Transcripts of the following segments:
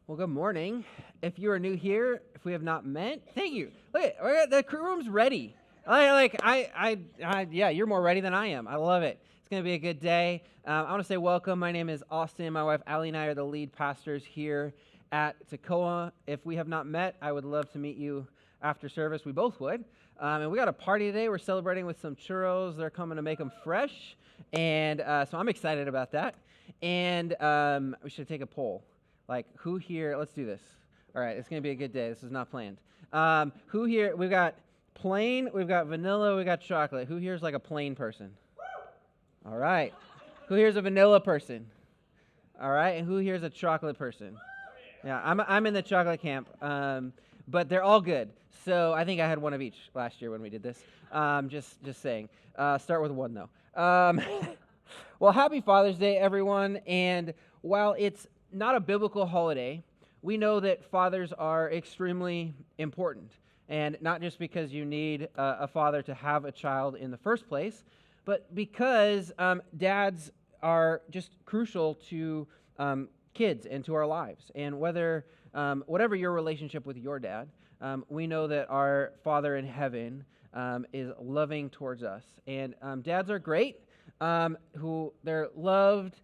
Well, good morning. If you are new here, if we have not met, thank you. Look, the crew room's ready. Yeah, you're more ready than I am. I love it. It's going to be a good day. I want to say welcome. My name is Austin. My wife, Allie, and I are the lead pastors here at Tekoa. If we have not met, I would love to meet you after service. We both would. And we got a party today. We're celebrating with some churros. They're coming to make them fresh. And so I'm excited about that. And we should take a poll. Like, who here, let's do this. All right, it's going to be a good day. This is not planned. Who here, we've got plain, we've got vanilla, we've got chocolate. Who here is like a plain person? All right. Who here is a vanilla person? All right, and who here is a chocolate person? Yeah, I'm in the chocolate camp, but they're all good. So I think I had one of each last year when we did this. Just saying. Start with one, though. Well, happy Father's Day, everyone. And while it's not a biblical holiday, we know that fathers are extremely important. And not just because you need a father to have a child in the first place, but because dads are just crucial to kids and to our lives. And whatever your relationship with your dad, we know that our Father in heaven is loving towards us. And dads are great, they're loved,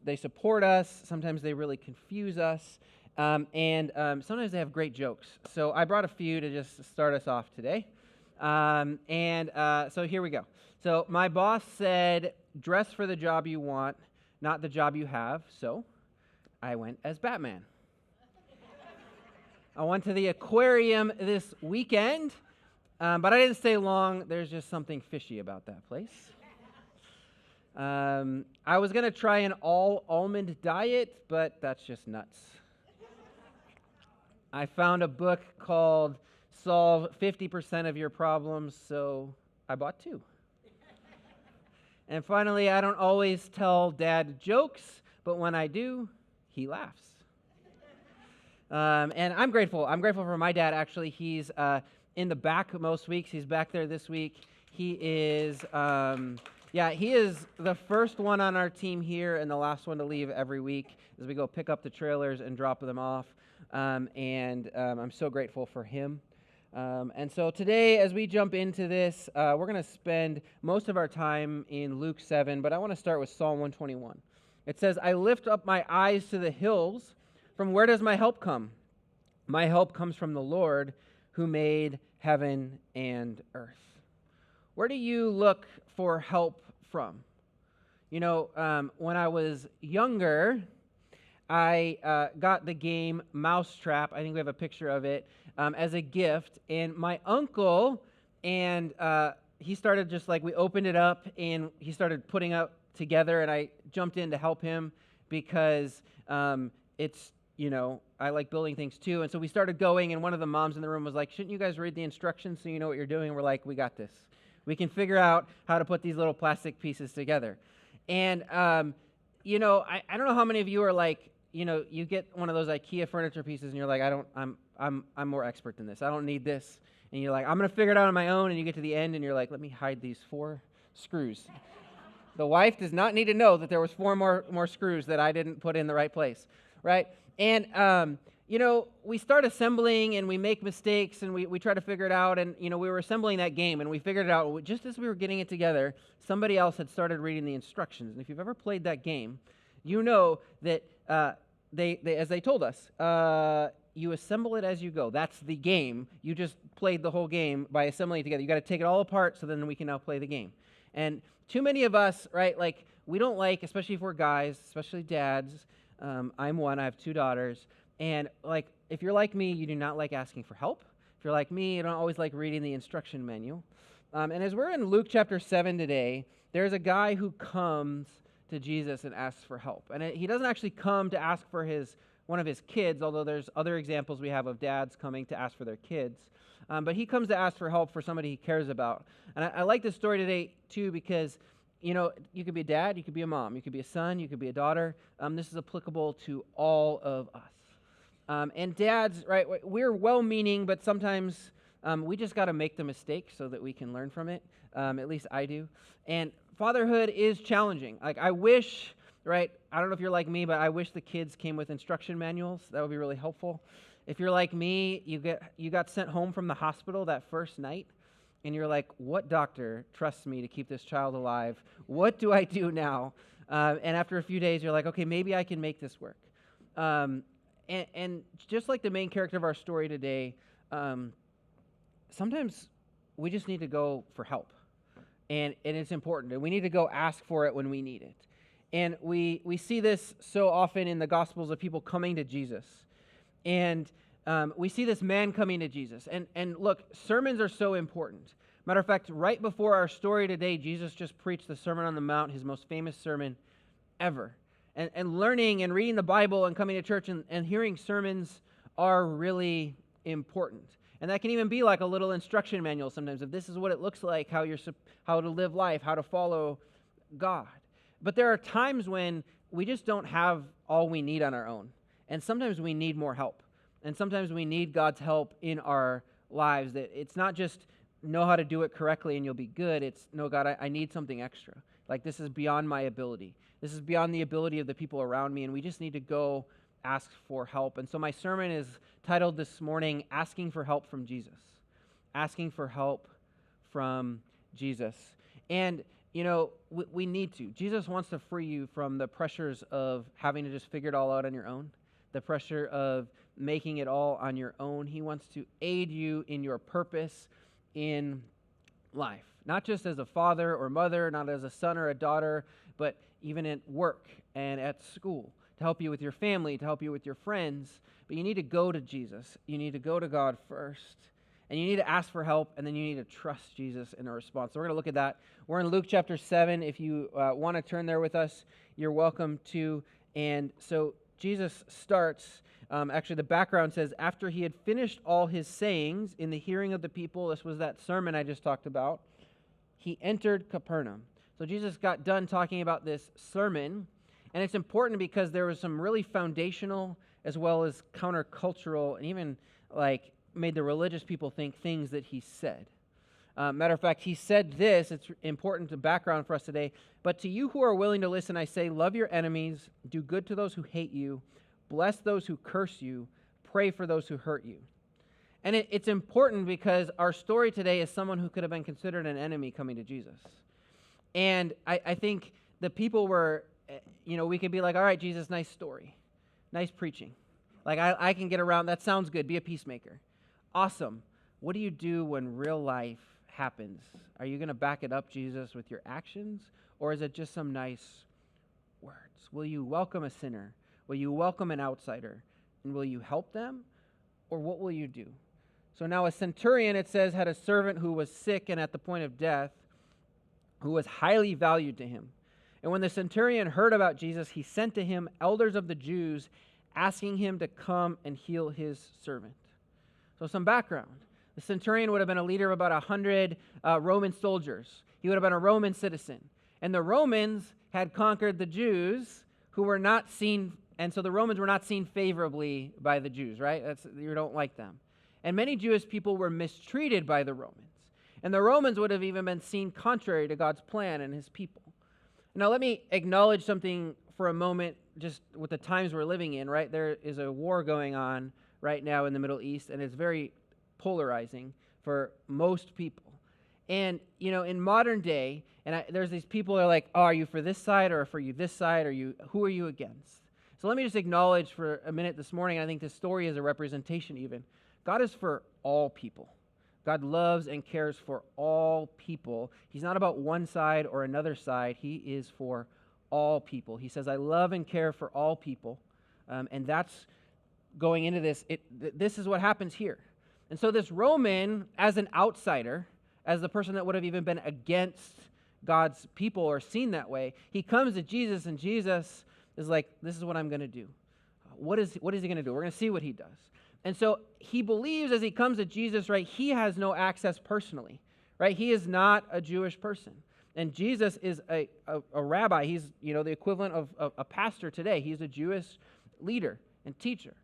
they support us, sometimes they really confuse us, and sometimes they have great jokes. So I brought a few to just start us off today. So here we go. So my boss said, dress for the job you want, not the job you have. So I went as Batman. I went to the aquarium this weekend, but I didn't stay long. There's just something fishy about that place. I was going to try an all-almond diet, but that's just nuts. I found a book called Solve 50% of Your Problems, so I bought two. And finally, I don't always tell Dad jokes, but when I do, he laughs. And I'm grateful. I'm grateful for my dad, actually. He's in the back most weeks. He's back there this week. He is the first one on our team here and the last one to leave every week as we go pick up the trailers and drop them off. I'm so grateful for him. And so today, as we jump into this, we're going to spend most of our time in Luke 7, but I want to start with Psalm 121. It says, I lift up my eyes to the hills. From where does my help come? My help comes from the Lord who made heaven and earth. Where do you look for help from? You know, when I was younger, I got the game Mousetrap. I think we have a picture of it as a gift. And my uncle, he started we opened it up and he started putting it together, and I jumped in to help him because I like building things too. And so we started going, and one of the moms in the room was like, shouldn't you guys read the instructions so you know what you're doing? And we're like, we got this. We can figure out how to put these little plastic pieces together. And, I don't know how many of you are like, you get one of those IKEA furniture pieces and you're like, I'm more expert than this. I don't need this. And you're like, I'm going to figure it out on my own. And you get to the end and you're like, let me hide these 4 screws. The wife does not need to know that there was 4 more screws that I didn't put in the right place, right? And, we start assembling and we make mistakes and we try to figure it out. And, we were assembling that game and we figured it out. Just as we were getting it together, somebody else had started reading the instructions. And if you've ever played that game, you know that they as they told us, you assemble it as you go. That's the game. You just played the whole game by assembling it together. You got to take it all apart so then we can now play the game. And too many of us, right, like we don't like, especially if we're guys, especially dads, I'm one, I have 2 daughters, and like if you're like me, you do not like asking for help. If you're like me, you don't always like reading the instruction manual. And as we're in Luke chapter 7 today, there's a guy who comes to Jesus and asks for help. And he doesn't actually come to ask for one of his kids, although there's other examples we have of dads coming to ask for their kids. But he comes to ask for help for somebody he cares about. And I like this story today, too, because, you could be a dad, you could be a mom, you could be a son, you could be a daughter. This is applicable to all of us. And dads, right, we're well-meaning, but sometimes we just got to make the mistake so that we can learn from it. At least I do. And fatherhood is challenging. Like, I wish right? I don't know if you're like me, but I wish the kids came with instruction manuals. That would be really helpful. If you're like me, you got sent home from the hospital that first night, and you're like, what doctor trusts me to keep this child alive? What do I do now? And after a few days, you're like, okay, maybe I can make this work. And just like the main character of our story today, sometimes we just need to go for help. And it's important. And we need to go ask for it when we need it. And we see this so often in the Gospels of people coming to Jesus. And we see this man coming to Jesus. And look, sermons are so important. Matter of fact, right before our story today, Jesus just preached the Sermon on the Mount, his most famous sermon ever. And learning and reading the Bible and coming to church and hearing sermons are really important. And that can even be like a little instruction manual sometimes of this is what it looks like, how to live life, how to follow God. But there are times when we just don't have all we need on our own. And sometimes we need more help. And sometimes we need God's help in our lives. That it's not just know how to do it correctly and you'll be good. It's, no, God, I need something extra. Like this is beyond my ability. This is beyond the ability of the people around me, and we just need to go ask for help. And so my sermon is titled this morning, Asking for Help from Jesus. Asking for help from Jesus. And, you know, we need to. Jesus wants to free you from the pressures of having to just figure it all out on your own, the pressure of making it all on your own. He wants to aid you in your purpose in life, not just as a father or mother, not as a son or a daughter, but even at work and at school, to help you with your family, to help you with your friends. But you need to go to Jesus. You need to go to God first. And you need to ask for help, and then you need to trust Jesus in a response. So we're going to look at that. We're in Luke chapter 7. If you want to turn there with us, you're welcome to. And so Jesus starts, actually the background says, after he had finished all his sayings in the hearing of the people, this was that sermon I just talked about, he entered Capernaum. So Jesus got done talking about this sermon, and it's important because there was some really foundational as well as countercultural and even like made the religious people think things that he said. Matter of fact, he said this, it's important to background for us today, but to you who are willing to listen, I say, love your enemies, do good to those who hate you, bless those who curse you, pray for those who hurt you. And it's important because our story today is someone who could have been considered an enemy coming to Jesus. And I think the people were, we could be like, all right, Jesus, nice story. Nice preaching. Like, I can get around. That sounds good. Be a peacemaker. Awesome. What do you do when real life happens? Are you going to back it up, Jesus, with your actions? Or is it just some nice words? Will you welcome a sinner? Will you welcome an outsider? And will you help them? Or what will you do? So now a centurion, it says, had a servant who was sick and at the point of death, who was highly valued to him. And when the centurion heard about Jesus, he sent to him elders of the Jews, asking him to come and heal his servant. So some background. The centurion would have been a leader of about 100 Roman soldiers. He would have been a Roman citizen. And the Romans had conquered the Jews who were not seen, and so the Romans were not seen favorably by the Jews, right? You don't like them. And many Jewish people were mistreated by the Romans. And the Romans would have even been seen contrary to God's plan and his people. Now let me acknowledge something for a moment, just with the times we're living in, right? There is a war going on right now in the Middle East, and it's very polarizing for most people. And, in modern day, there's these people that are like, oh, are you for this side or for you this side? Who are you against? So let me just acknowledge for a minute this morning, I think this story is a representation even. God is for all people. God loves and cares for all people. He's not about one side or another side. He is for all people. He says, I love and care for all people. And that's going into this. This is what happens here. And so this Roman, as an outsider, as the person that would have even been against God's people or seen that way, he comes to Jesus, and Jesus is like, this is what I'm going to do. What is he going to do? We're going to see what he does. And so he believes as he comes to Jesus, right, he has no access personally, right? He is not a Jewish person. And Jesus is a rabbi. He's, the equivalent of a pastor today. He's a Jewish leader and teacher.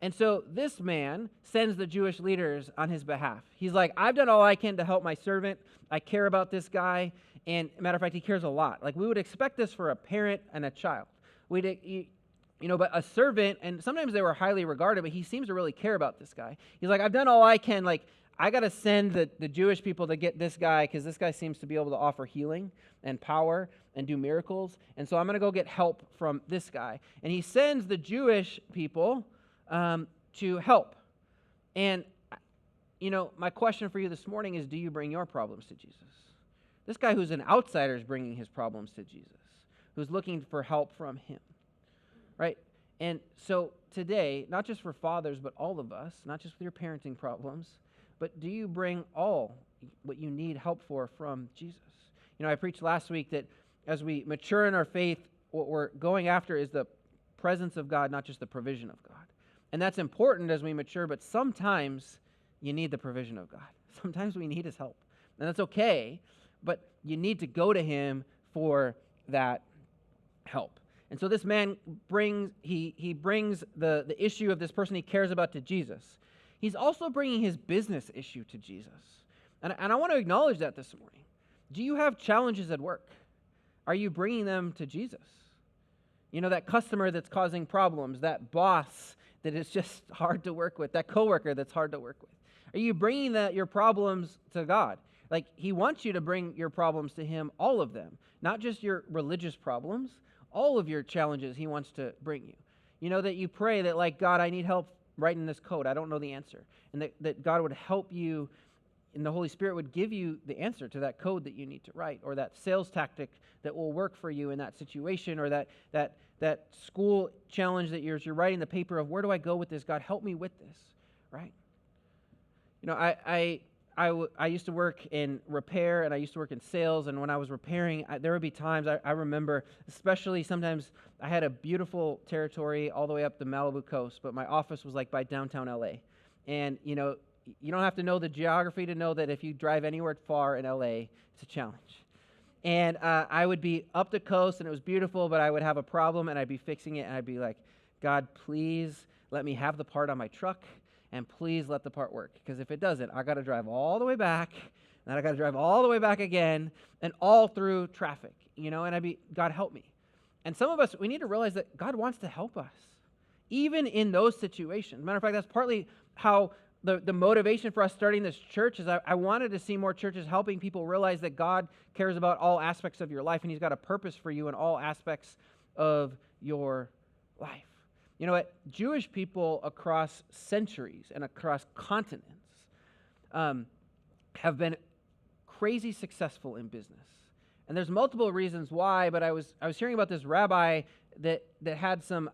And so this man sends the Jewish leaders on his behalf. He's like, I've done all I can to help my servant. I care about this guy. And matter of fact, he cares a lot. Like we would expect this for a parent and a child. But a servant, and sometimes they were highly regarded, but he seems to really care about this guy. He's like, I've done all I can. Like, I got to send the Jewish people to get this guy because this guy seems to be able to offer healing and power and do miracles. And so I'm going to go get help from this guy. And he sends the Jewish people to help. And, my question for you this morning is, do you bring your problems to Jesus? This guy who's an outsider is bringing his problems to Jesus, who's looking for help from him, right? And so today, not just for fathers, but all of us, not just with your parenting problems, but do you bring all what you need help for from Jesus? I preached last week that as we mature in our faith, what we're going after is the presence of God, not just the provision of God. And that's important as we mature, but sometimes you need the provision of God. Sometimes we need his help. And that's okay, but you need to go to him for that help. And so this man brings the issue of this person he cares about to Jesus. He's also bringing his business issue to Jesus. And I want to acknowledge that this morning. Do you have challenges at work? Are you bringing them to Jesus? That customer that's causing problems, that boss that is just hard to work with, that coworker that's hard to work with. Are you bringing your problems to God? Like, he wants you to bring your problems to him, all of them, not just your religious problems, all of your challenges he wants to bring you. That you pray that, like, God, I need help writing this code. I don't know the answer. And that God would help you, and the Holy Spirit would give you the answer to that code that you need to write, or that sales tactic that will work for you in that situation, or that school challenge that you're writing the paper of, where do I go with this? God, help me with this, right? I used to work in repair, and I used to work in sales, and when I was repairing, there would be times, I remember, especially sometimes I had a beautiful territory all the way up the Malibu coast, but my office was like by downtown LA. And, you don't have to know the geography to know that if you drive anywhere far in LA, it's a challenge. And I would be up the coast, and it was beautiful, but I would have a problem, and I'd be fixing it, and I'd be like, God, please let me have the part on my truck, and please let the part work. Because if it doesn't, I got to drive all the way back, and I got to drive all the way back again, and all through traffic, and I'd be, God, help me. And some of us, we need to realize that God wants to help us, even in those situations. Matter of fact, that's partly how the motivation for us starting this church is I wanted to see more churches helping people realize that God cares about all aspects of your life, and he's got a purpose for you in all aspects of your life. You know what? Jewish people across centuries and across continents have been crazy successful in business. And there's multiple reasons why, but I was hearing about this rabbi that had some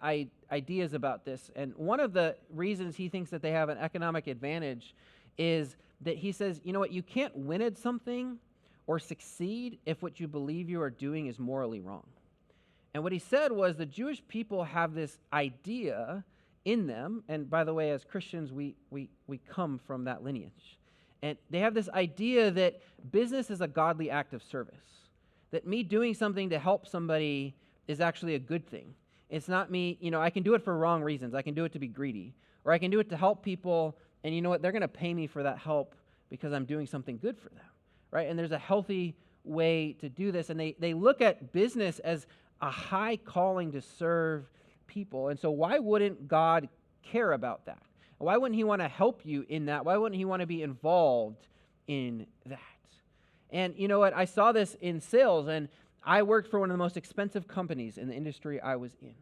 ideas about this. And one of the reasons he thinks that they have an economic advantage is that he says, you know what, you can't win at something or succeed if what you believe you are doing is morally wrong. And what he said was the Jewish people have this idea in them, and by the way, as Christians, we come from that lineage. And they have this idea that business is a godly act of service, that me doing something to help somebody is actually a good thing. It's not me, I can do it for wrong reasons. I can do it to be greedy, or I can do it to help people, and you know what, they're going to pay me for that help because I'm doing something good for them, right? And there's a healthy way to do this, and they look at business as a high calling to serve people. And so why wouldn't God care about that? Why wouldn't he want to help you in that? Why wouldn't he want to be involved in that? And you know what? I saw this in sales, and I worked for one of the most expensive companies in the industry I was in.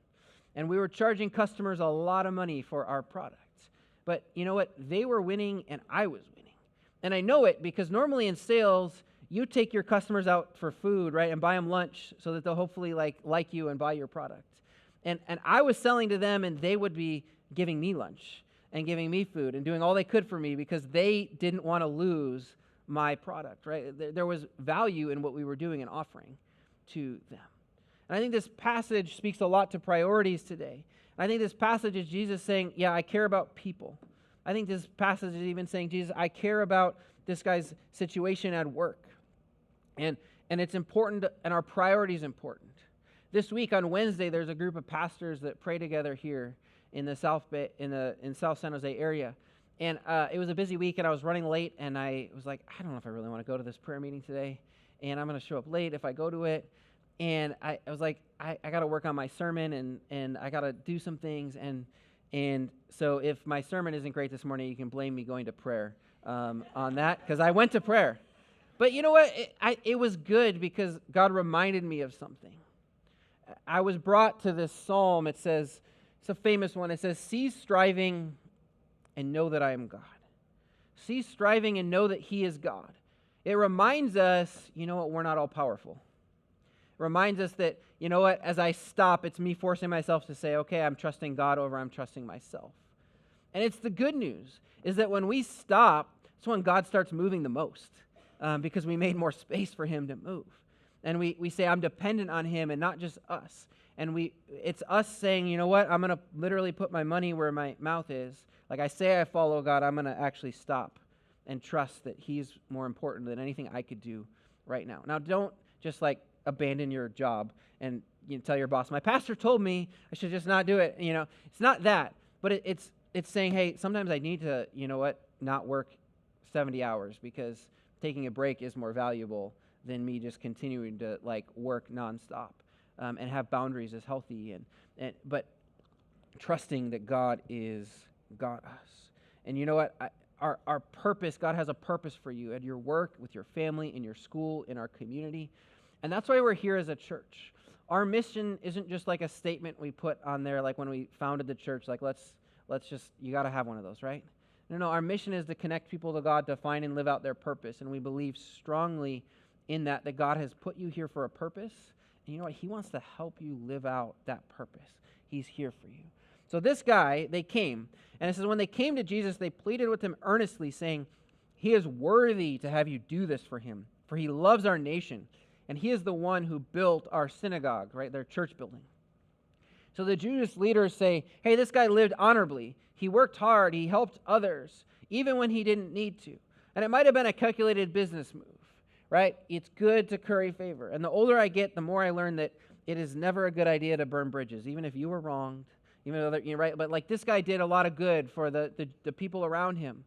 And we were charging customers a lot of money for our products. But you know what? They were winning, and I was winning. And I know it because normally in sales, you take your customers out for food, right, and buy them lunch so that they'll hopefully like you and buy your product. And I was selling to them, and they would be giving me lunch and giving me food and doing all they could for me because they didn't want to lose my product, right? There was value in what we were doing and offering to them. And I think this passage speaks a lot to priorities today. And I think this passage is Jesus saying, yeah, I care about people. I think this passage is even saying, Jesus, I care about this guy's situation at work. And it's important, and our priority is important. This week on Wednesday, there's a group of pastors that pray together here in the South San Jose area. And it was a busy week, and I was running late, and I was like, I don't know if I really want to go to this prayer meeting today, and I'm going to show up late if I go to it. And I was like, I got to work on my sermon, and I got to do some things. And so if my sermon isn't great this morning, you can blame me going to prayer on that, because I went to prayer. But you know what? It was good because God reminded me of something. I was brought to this psalm. It says, it's a famous one. It says, cease striving and know that I am God. Cease striving and know that He is God. It reminds us, you know what, we're not all powerful. It reminds us that, you know what, as I stop, it's me forcing myself to say, okay, I'm trusting God over I'm trusting myself. And it's the good news, is that when we stop, it's when God starts moving the most, because we made more space for Him to move. And we say, I'm dependent on Him and not just us. And it's us saying, you know what, I'm going to literally put my money where my mouth is. Like I say I follow God, I'm going to actually stop and trust that He's more important than anything I could do right now. Now, don't just like abandon your job and tell your boss, my pastor told me I should just not do it. It's not that. But it's saying, hey, sometimes I need to, you know what, not work 70 hours because taking a break is more valuable than me just continuing to like work nonstop. And have boundaries is healthy, but trusting that God is got us. And you know what? Our purpose, God has a purpose for you at your work, with your family, in your school, in our community. And that's why we're here as a church. Our mission isn't just like a statement we put on there like when we founded the church, like let's just, you got to have one of those, right? No, our mission is to connect people to God, to find and live out their purpose. And we believe strongly in that God has put you here for a purpose. And you know what? He wants to help you live out that purpose. He's here for you. So this guy, they came. And it says, when they came to Jesus, they pleaded with Him earnestly, saying, He is worthy to have you do this for Him, for He loves our nation. And He is the one who built our synagogue, right? Their church building. So the Jewish leaders say, hey, this guy lived honorably. He worked hard. He helped others, even when he didn't need to. And it might have been a calculated business move, right? It's good to curry favor. And the older I get, the more I learn that it is never a good idea to burn bridges, even if you were wronged, even though right? But like this guy did a lot of good for the people around him.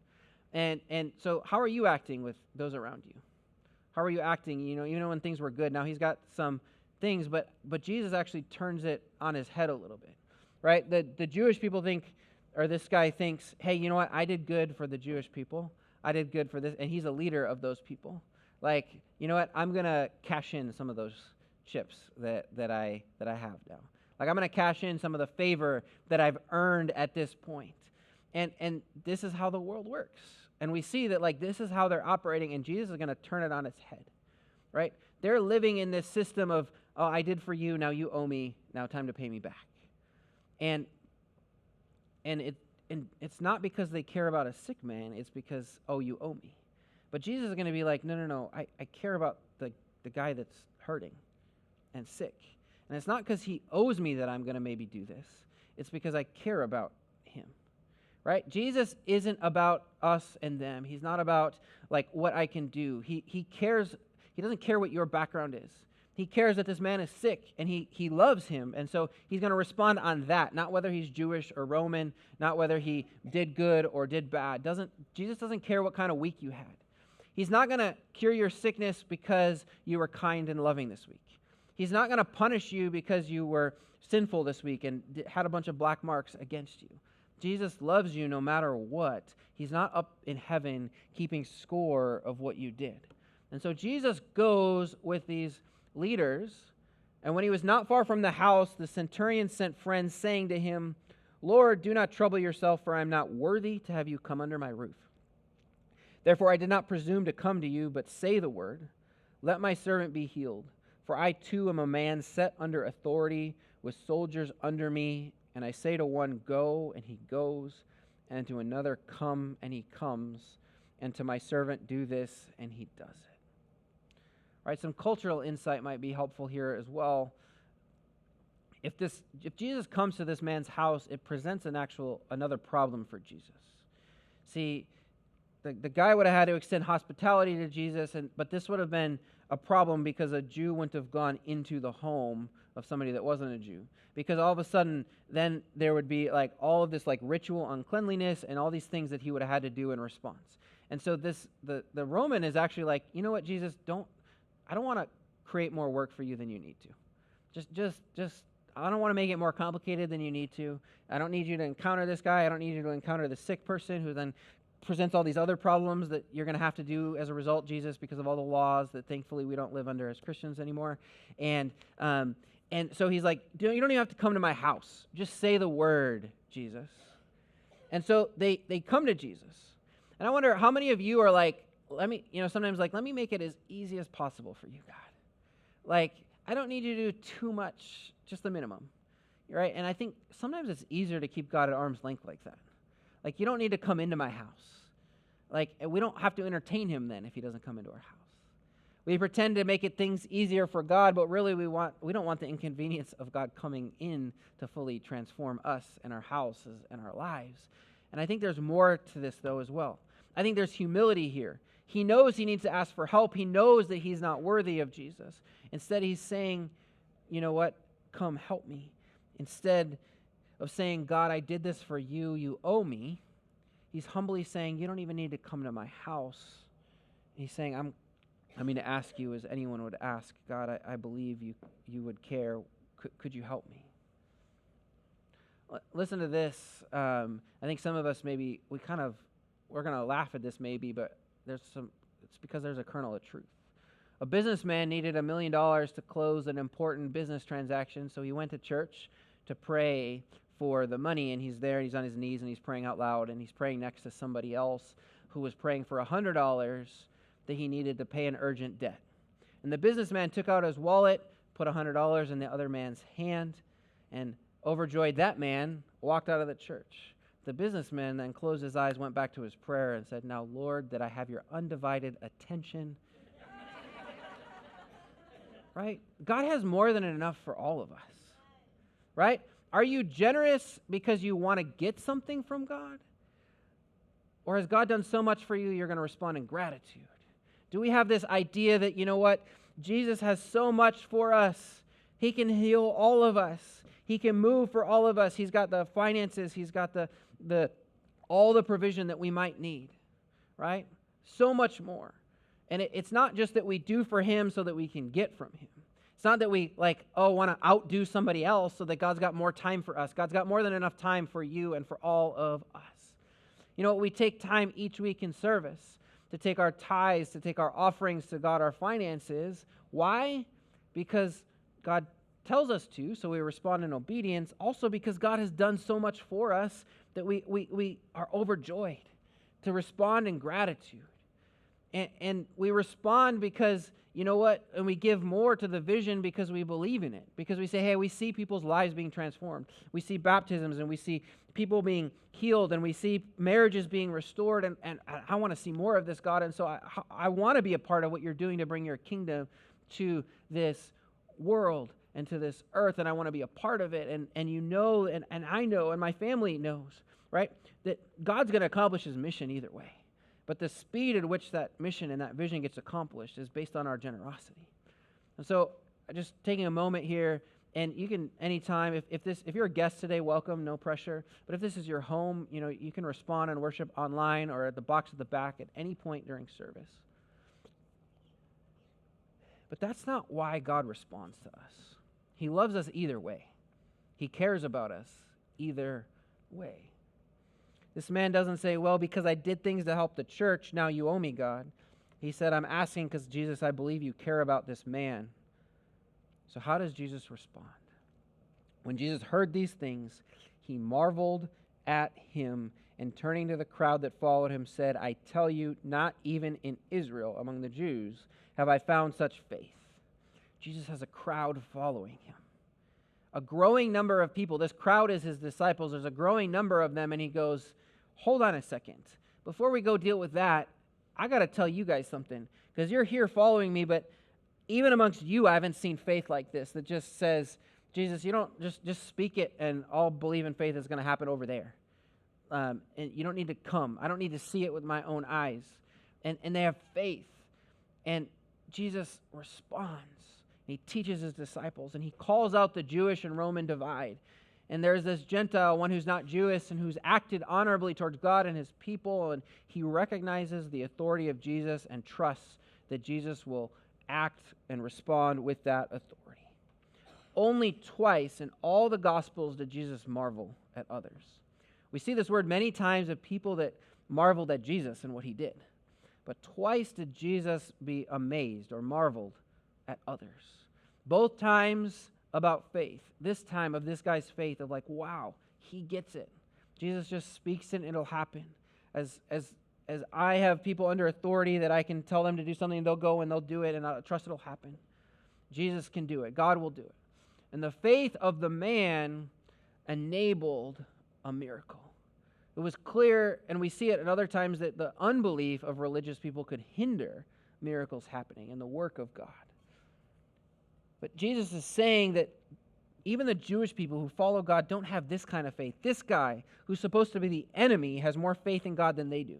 And so how are you acting with those around you? How are you acting, even when things were good? Now he's got some things, but Jesus actually turns it on his head a little bit, right? The Jewish people think, or this guy thinks, hey, you know what? I did good for the Jewish people. I did good for this. And he's a leader of those people. Like, you know what? I'm going to cash in some of those chips that I have now. Like, I'm going to cash in some of the favor that I've earned at this point. And this is how the world works. And we see that, like, this is how they're operating, and Jesus is going to turn it on its head, right? They're living in this system of, oh, I did for you, now you owe me, now time to pay me back. And it's not because they care about a sick man, it's because, oh, you owe me. But Jesus is going to be like, no, I care about the guy that's hurting and sick. And it's not because he owes me that I'm going to maybe do this. It's because I care about him, right? Jesus isn't about us and them. He's not about, like, what I can do. He cares. He doesn't care what your background is. He cares that this man is sick, and he loves him, and so he's going to respond on that, not whether he's Jewish or Roman, not whether he did good or did bad. Jesus doesn't care what kind of week you had. He's not going to cure your sickness because you were kind and loving this week. He's not going to punish you because you were sinful this week and had a bunch of black marks against you. Jesus loves you no matter what. He's not up in heaven keeping score of what you did. And so Jesus goes with these leaders, and when he was not far from the house, the centurion sent friends, saying to him, Lord, do not trouble yourself, for I am not worthy to have you come under my roof. Therefore I did not presume to come to you, but say the word. Let my servant be healed. For I too am a man set under authority, with soldiers under me. And I say to one, go, and he goes, and to another, come, and he comes, and to my servant, do this, and he does it. All right, some cultural insight might be helpful here as well. If Jesus comes to this man's house, it presents another problem for Jesus. See, the guy would have had to extend hospitality to Jesus, but this would have been a problem because a Jew wouldn't have gone into the home of somebody that wasn't a Jew. Because all of a sudden, then there would be like all of this like ritual uncleanliness and all these things that he would have had to do in response. And so the Roman is actually like, you know what, Jesus, I don't want to create more work for you than you need to. Just, I don't want to make it more complicated than you need to. I don't need you to encounter this guy. I don't need you to encounter the sick person who then presents all these other problems that you're going to have to do as a result, Jesus, because of all the laws that thankfully we don't live under as Christians anymore. And so he's like, you don't even have to come to my house. Just say the word, Jesus. And so they come to Jesus. And I wonder how many of you are like, sometimes like, let me make it as easy as possible for you, God. Like, I don't need you to do too much, just the minimum, right? And I think sometimes it's easier to keep God at arm's length like that. Like, you don't need to come into my house. Like, we don't have to entertain him then if he doesn't come into our house. We pretend to make things easier for God, but really we don't want the inconvenience of God coming in to fully transform us and our houses and our lives. And I think there's more to this, though, as well. I think there's humility here. He knows he needs to ask for help. He knows that he's not worthy of Jesus. Instead, he's saying, you know what? Come help me. Instead of saying, God, I did this for you, you owe me, he's humbly saying, you don't even need to come to my house. He's saying, I'm going to ask you as anyone would ask, God, I believe you would care. Could you help me? Listen to this. I think some of us maybe, we're going to laugh at this maybe, but it's because there's a kernel of truth. A businessman needed $1 million to close an important business transaction, so he went to church to pray for the money, and he's there, he's on his knees, and he's praying out loud, and he's praying next to somebody else who was praying for $100 that he needed to pay an urgent debt. And the businessman took out his wallet, put $100 in the other man's hand, and overjoyed, that man walked out of the church. The businessman then closed his eyes, went back to his prayer, and said, now, Lord, that I have your undivided attention. Right? God has more than enough for all of us. Right? Are you generous because you want to get something from God? Or has God done so much for you, you're going to respond in gratitude? Do we have this idea that, you know what? Jesus has so much for us. He can heal all of us. He can move for all of us. He's got the finances. He's got all the provision that we might need. Right? So much more. And it's not just that we do for him so that we can get from him. It's not that we want to outdo somebody else so that God's got more time for us. God's got more than enough time for you and for all of us. You know, we take time each week in service to take our tithes, to take our offerings to God, our finances. Why? Because God tells us to, so we respond in obedience. Also because God has done so much for us that we are overjoyed to respond in gratitude. And we respond because, you know what, and we give more to the vision because we believe in it. Because we say, hey, we see people's lives being transformed. We see baptisms and we see people being healed and we see marriages being restored. And I want to see more of this, God. And so I want to be a part of what you're doing to bring your kingdom to this world and to this earth. And I want to be a part of it. And you know, and I know, and my family knows, right, that God's going to accomplish his mission either way. But the speed at which that mission and that vision gets accomplished is based on our generosity. And so just taking a moment here, and you can anytime, if you're a guest today, welcome, no pressure. But if this is your home, you know, you can respond and worship online or at the box at the back at any point during service. But that's not why God responds to us. He loves us either way. He cares about us either way. This man doesn't say, well, because I did things to help the church, now you owe me, God. He said, I'm asking because, Jesus, I believe you care about this man. So how does Jesus respond? When Jesus heard these things, he marveled at him, and turning to the crowd that followed him, said, I tell you, not even in Israel, among the Jews, have I found such faith. Jesus has a crowd following him. A growing number of people. This crowd is his disciples. There's a growing number of them, and he goes, hold on a second. Before we go deal with that, I got to tell you guys something, because you're here following me, but even amongst you, I haven't seen faith like this that just says, Jesus, you don't just speak it, and all believe in faith is going to happen over there. And you don't need to come. I don't need to see it with my own eyes. And they have faith. And Jesus responds. He teaches his disciples, and he calls out the Jewish and Roman divide. And there's this Gentile, one who's not Jewish and who's acted honorably towards God and his people, and he recognizes the authority of Jesus and trusts that Jesus will act and respond with that authority. only twice in all the Gospels did Jesus marvel at others. We see this word many times of people that marveled at Jesus and what he did. But twice did Jesus be amazed or marveled at others. Both times about faith. This time of this guy's faith of like, wow, he gets it. Jesus just speaks it and it'll happen. As I have people under authority that I can tell them to do something, they'll go and they'll do it, and I trust it'll happen. Jesus can do it. God will do it. And the faith of the man enabled a miracle. It was clear, and we see it at other times, that the unbelief of religious people could hinder miracles happening and the work of God. But Jesus is saying that even the Jewish people who follow God don't have this kind of faith. This guy, who's supposed to be the enemy, has more faith in God than they do.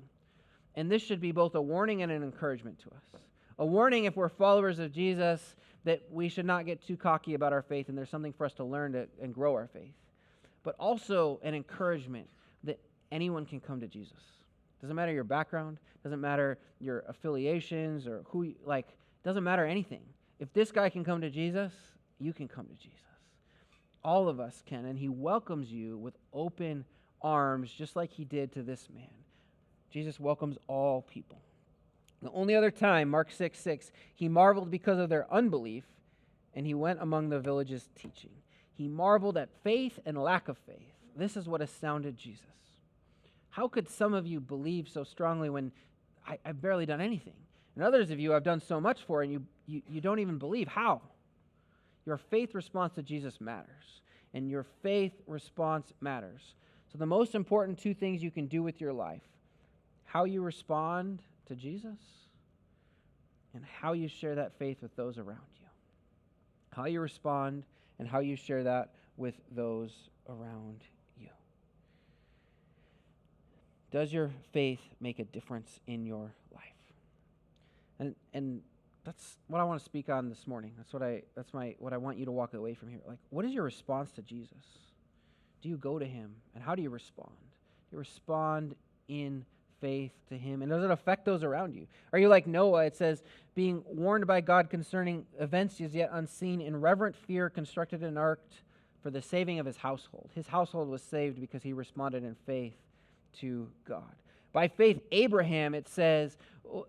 And this should be both a warning and an encouragement to us. A warning if we're followers of Jesus that we should not get too cocky about our faith and there's something for us to learn and grow our faith. But also an encouragement that anyone can come to Jesus. Doesn't matter your background, doesn't matter your affiliations or doesn't matter anything. If this guy can come to Jesus, you can come to Jesus. All of us can, and he welcomes you with open arms just like he did to this man. Jesus welcomes all people. The only other time, Mark 6:6, he marveled because of their unbelief, and he went among the villages teaching. He marveled at faith and lack of faith. This is what astounded Jesus. How could some of you believe so strongly when I've barely done anything? And others of you I've done so much for, and you don't even believe. How? Your faith response to Jesus matters, and your faith response matters. So the most important two things you can do with your life: how you respond to Jesus and how you share that faith with those around you. How you respond and how you share that with those around you. Does your faith make a difference in your life? And that's what I want to speak on this morning. What I want you to walk away from here. Like, what is your response to Jesus? Do you go to him? And how do you respond? Do you respond in faith to him? And does it affect those around you? Are you like Noah? It says, being warned by God concerning events as yet unseen, in reverent fear constructed an ark for the saving of his household. His household was saved because he responded in faith to God. By faith, Abraham, it says,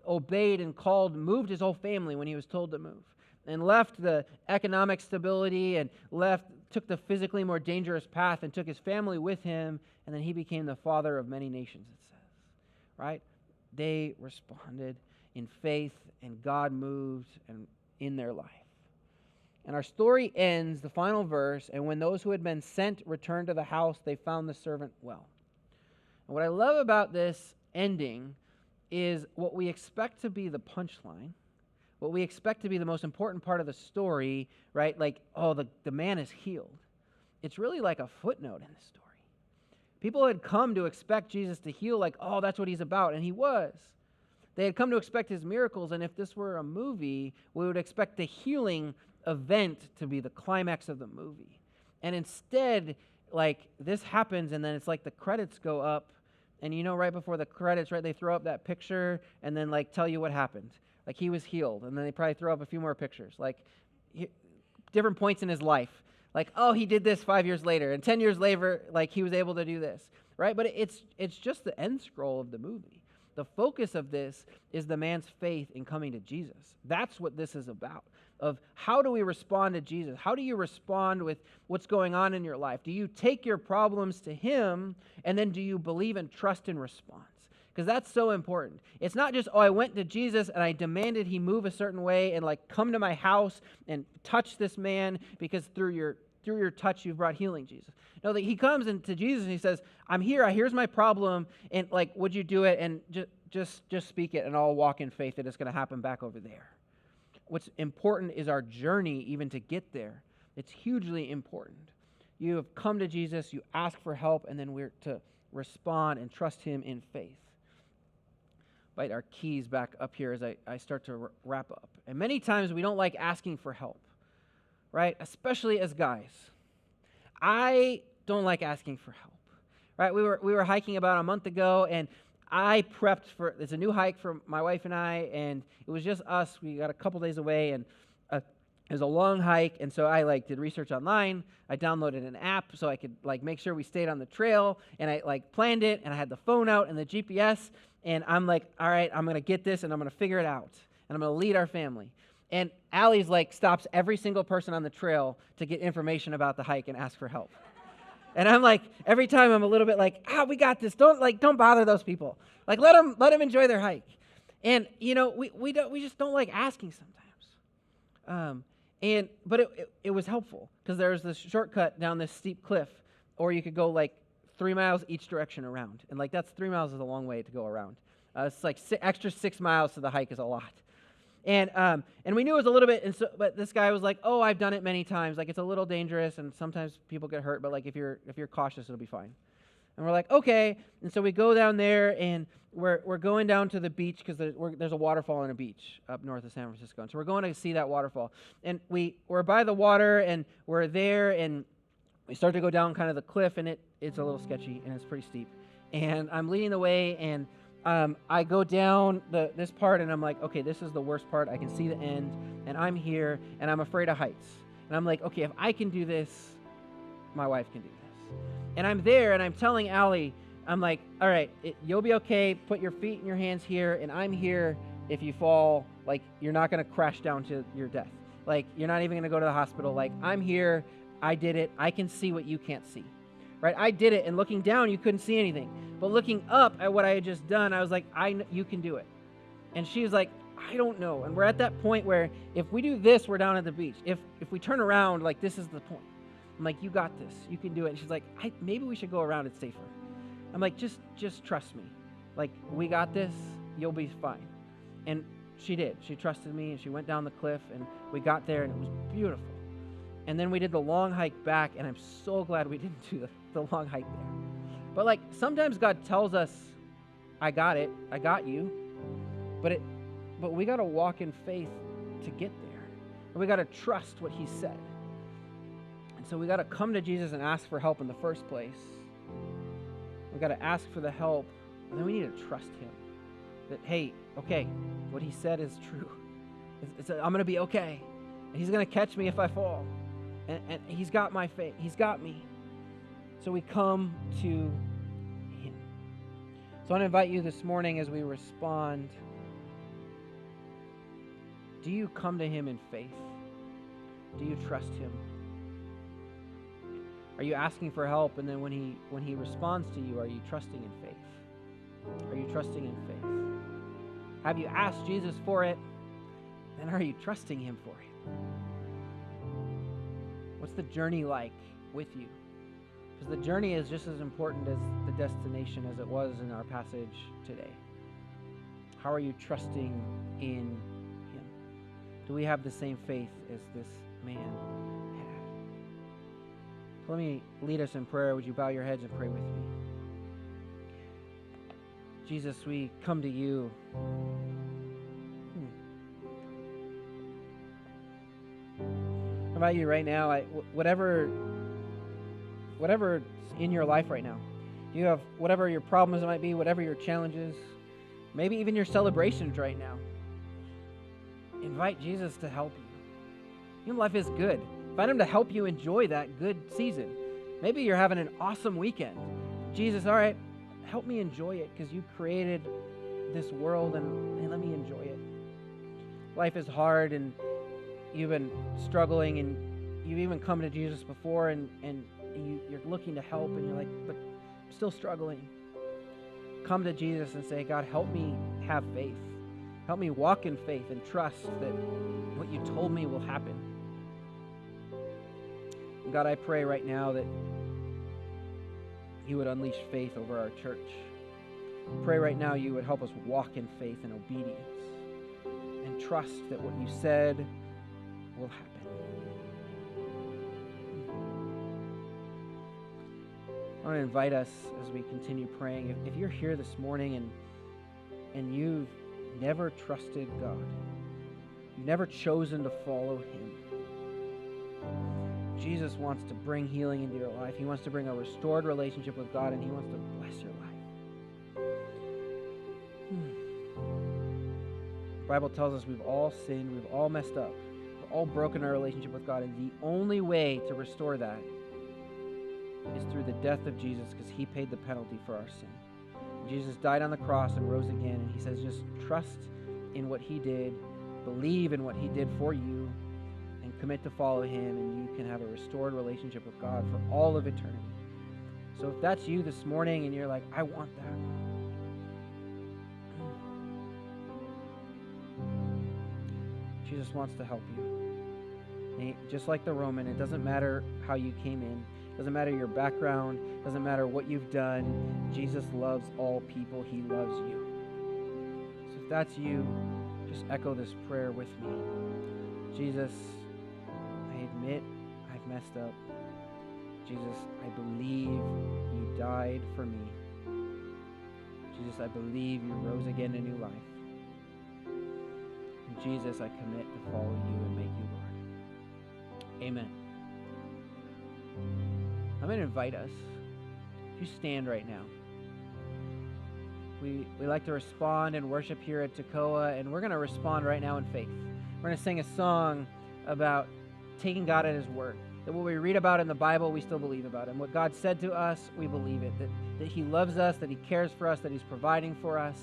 obeyed and moved his whole family when he was told to move, and left the economic stability and took the physically more dangerous path and took his family with him, and then he became the father of many nations, it says. Right? They responded in faith, and God moved in their life. And our story ends, the final verse, and when those who had been sent returned to the house, they found the servant well. And what I love about this ending is what we expect to be the punchline, what we expect to be the most important part of the story, right? Like, oh, the man is healed. It's really like a footnote in the story. People had come to expect Jesus to heal, like, oh, that's what he's about, and he was. They had come to expect his miracles, and if this were a movie, we would expect the healing event to be the climax of the movie. And instead, like, this happens, and then it's like the credits go up, and right before the credits, right, they throw up that picture and then, like, tell you what happened. Like, he was healed, and then they probably throw up a few more pictures, like, different points in his life. Like, oh, he did this 5 years later, and 10 years later, like, he was able to do this, right? But it's just the end scroll of the movie. The focus of this is the man's faith in coming to Jesus. That's what this is about, of how do we respond to Jesus? How do you respond with what's going on in your life? Do you take your problems to him, and then do you believe and trust in response? Because that's so important. It's not just, oh, I went to Jesus and I demanded he move a certain way and, like, come to my house and touch this man because through your touch you've brought healing, Jesus. No, that he comes into Jesus and he says, I'm here, here's my problem, and, like, would you do it? And just speak it, and I'll walk in faith that it's going to happen back over there. What's important is our journey even to get there. It's hugely important. You have come to Jesus, you ask for help, and then we're to respond and trust him in faith. Bite our keys back up here as I start to wrap up. And many times we don't like asking for help, right? Especially as guys. I don't like asking for help, right? We were hiking about a month ago, and I prepped it's a new hike for my wife and I, and it was just us. We got a couple days away, and It was a long hike, and so I did research online. I downloaded an app so I could make sure we stayed on the trail, and I planned it, and I had the phone out and the GPS, and I'm like, all right, I'm gonna get this, and I'm gonna figure it out, and I'm gonna lead our family. And Allie's stops every single person on the trail to get information about the hike and ask for help. And I'm every time I'm a little bit we got this. Don't bother those people. Let them enjoy their hike. And we just don't like asking sometimes. But it was helpful because there's this shortcut down this steep cliff, or you could go 3 miles each direction around, and that's 3 miles is a long way to go around. It's extra 6 miles to the hike is a lot, and we knew it was a little bit. But this guy was like, "Oh, I've done it many times. It's a little dangerous, and sometimes people get hurt. But if you're cautious, it'll be fine." And we're like, "Okay." And so we go down there, and we're going down to the beach because there's a waterfall on a beach up north of San Francisco. And so we're going to see that waterfall. And we're by the water, and we're there, and we start to go down kind of the cliff, and it's a little sketchy, and it's pretty steep. And I'm leading the way, and I go down this part, and I'm like, okay, this is the worst part. I can see the end, and I'm here, and I'm afraid of heights. And I'm like, okay, if I can do this, my wife can do this. And I'm there, and I'm telling Allie, I'm like, all right, you'll be okay. Put your feet and your hands here, and I'm here. If you fall, you're not going to crash down to your death. You're not even going to go to the hospital. I'm here. I did it. I can see what you can't see. Right? I did it, and looking down, you couldn't see anything. But looking up at what I had just done, I was like, you can do it. And she was like, I don't know. And we're at that point where if we do this, we're down at the beach. If we turn around, this is the point. I'm like, you got this. You can do it. And she's like, maybe we should go around. It's safer. I'm like, just trust me. We got this. You'll be fine. And she did. She trusted me, and she went down the cliff, and we got there, and it was beautiful. And then we did the long hike back, and I'm so glad we didn't do the long hike there. But sometimes God tells us, I got it. I got you. But we got to walk in faith to get there. And we got to trust what he said. And so we got to come to Jesus and ask for help in the first place. We got to ask for the help, and then we need to trust him. That, hey, okay, what he said is true. I'm going to be okay. And he's going to catch me if I fall. And he's got my faith. He's got me. So we come to him. So I want to invite you this morning as we respond. Do you come to him in faith? Do you trust him? Are you asking for help, and then when he responds to you, are you trusting in faith? Are you trusting in faith? Have you asked Jesus for it? And are you trusting him for it? What's the journey like with you? Because the journey is just as important as the destination as it was in our passage today. How are you trusting in him? Do we have the same faith as this man had? So let me lead us in prayer. Would you bow your heads and pray with me? Jesus, we come to you. How about you right now? Whatever's in your life right now, you have whatever your problems might be, whatever your challenges, maybe even your celebrations right now. Invite Jesus to help you. Life is good. Invite him to help you enjoy that good season. Maybe you're having an awesome weekend. Jesus, all right, help me enjoy it because you created this world and let me enjoy it. Life is hard, and you've been struggling, and you've even come to Jesus before, and you're looking to help, and you're like, but I'm still struggling. Come to Jesus and say, God, help me have faith. Help me walk in faith and trust that what you told me will happen. And God, I pray right now that you would unleash faith over our church. Pray right now you would help us walk in faith and obedience and trust that what you said will happen. I want to invite us as we continue praying. If you're here this morning and you've never trusted God, you've never chosen to follow him, Jesus wants to bring healing into your life. He wants to bring a restored relationship with God, and he wants to bless your life. The Bible tells us we've all sinned, we've all messed up, We've all broken our relationship with God, and the only way to restore that is through the death of Jesus, because he paid the penalty for our sin. Jesus died on the cross and rose again, and he says just trust in what he did, believe in what he did for you, and commit to follow him, and you can have a restored relationship with God for all of eternity. So if that's you this morning and you're like, I want that, Jesus wants to help you. And just like the Roman, it doesn't matter how you came in, doesn't matter your background, doesn't matter what you've done. Jesus loves all people. He loves you. So if that's you, just echo this prayer with me. Jesus, I admit I've messed up. Jesus, I believe you died for me. Jesus, I believe you rose again to new life. And Jesus, I commit to follow you and make you Lord. Amen. I'm going to invite us. If you stand right now. We like to respond and worship here at Tekoa, and we're going to respond right now in faith. We're going to sing a song about taking God at his word. That what we read about in the Bible, we still believe about him. What God said to us, we believe it. That he loves us, that he cares for us, that he's providing for us.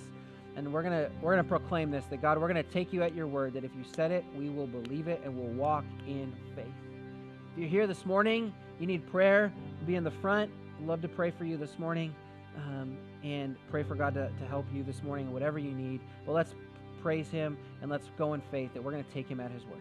And we're gonna proclaim this, that God, we're going to take you at your word, that if you said it, we will believe it and we'll walk in faith. If you're here this morning, you need prayer, be in the front. I'd love to pray for you this morning and pray for God to help you this morning, whatever you need. Well, let's praise him and let's go in faith that we're going to take him at his word.